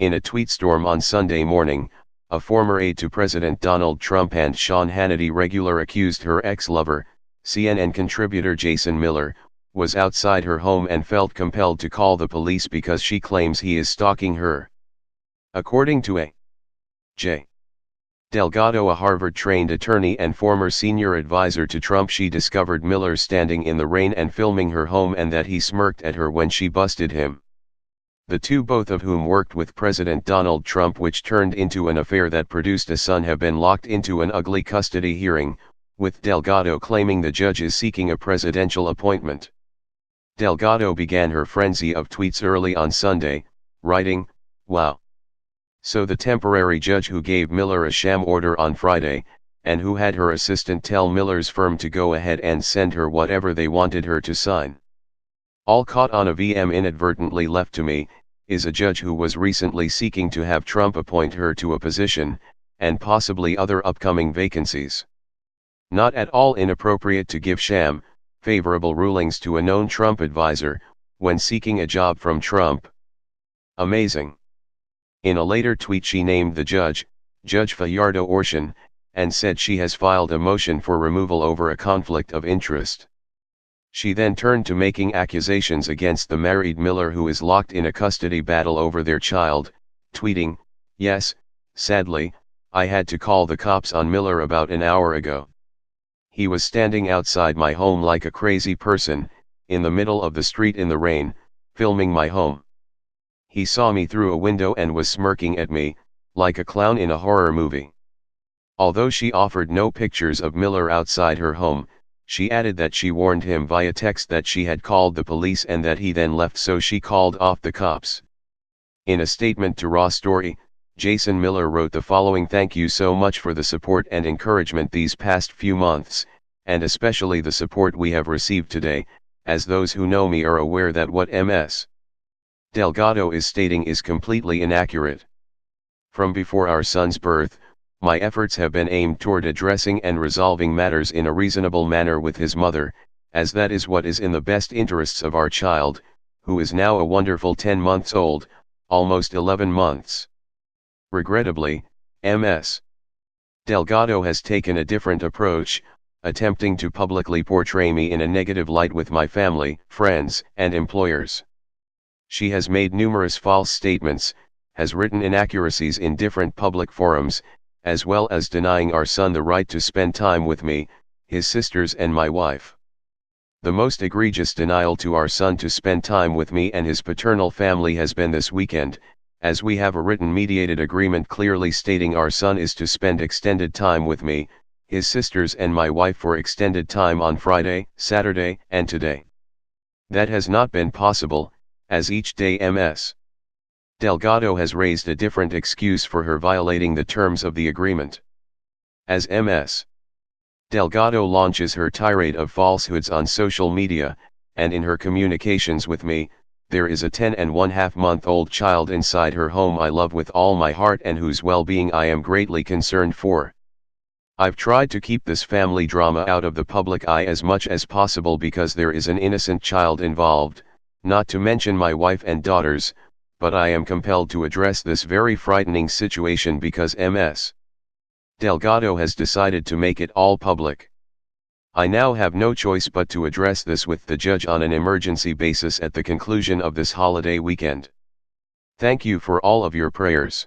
In a tweet storm on Sunday morning, a former aide to President Donald Trump and Sean Hannity regular accused her ex-lover, CNN contributor Jason Miller, was outside her home and felt compelled to call the police because she claims he is stalking her. According to A.J. Delgado, a Harvard-trained attorney and former senior advisor to Trump, she discovered Miller standing in the rain and filming her home and that he smirked at her when she busted him. The two, both of whom worked with President Donald Trump, which turned into an affair that produced a son, have been locked into an ugly custody hearing, with Delgado claiming the judge is seeking a presidential appointment. Delgado began her frenzy of tweets early on Sunday, writing, "Wow. So the temporary judge who gave Miller a sham order on Friday, and who had her assistant tell Miller's firm to go ahead and send her whatever they wanted her to sign. All caught on a VM inadvertently left to me, is a judge who was recently seeking to have Trump appoint her to a position, and possibly other upcoming vacancies. Not at all inappropriate to give sham, favorable rulings to a known Trump advisor, when seeking a job from Trump. Amazing." In a later tweet she named the judge, Judge Fajardo Orshan, and said she has filed a motion for removal over a conflict of interest. She then turned to making accusations against the married Miller, who is locked in a custody battle over their child, tweeting, "Yes, sadly, I had to call the cops on Miller about an hour ago. He was standing outside my home like a crazy person, in the middle of the street in the rain, filming my home. He saw me through a window and was smirking at me, like a clown in a horror movie." Although she offered no pictures of Miller outside her home, she added that she warned him via text that she had called the police and that he then left, so she called off the cops. In a statement to Raw Story, Jason Miller wrote the following: "Thank you so much for the support and encouragement these past few months, and especially the support we have received today, as those who know me are aware that what Ms. Delgado is stating is completely inaccurate. From before our son's birth, my efforts have been aimed toward addressing and resolving matters in a reasonable manner with his mother, as that is what is in the best interests of our child, who is now a wonderful 10 months old, almost 11 months. Regrettably, Ms. Delgado has taken a different approach, attempting to publicly portray me in a negative light with my family, friends, and employers. She has made numerous false statements, has written inaccuracies in different public forums, as well as denying our son the right to spend time with me, his sisters and my wife. The most egregious denial to our son to spend time with me and his paternal family has been this weekend, as we have a written mediated agreement clearly stating our son is to spend extended time with me, his sisters and my wife for extended time on Friday, Saturday, and today. That has not been possible, as each day Ms. Delgado has raised a different excuse for her violating the terms of the agreement. As Ms. Delgado launches her tirade of falsehoods on social media, and in her communications with me, there is a 10-and-1/2-month-old child inside her home I love with all my heart and whose well-being I am greatly concerned for. I've tried to keep this family drama out of the public eye as much as possible because there is an innocent child involved, not to mention my wife and daughters, but I am compelled to address this very frightening situation because Ms. Delgado has decided to make it all public. I now have no choice but to address this with the judge on an emergency basis at the conclusion of this holiday weekend. Thank you for all of your prayers.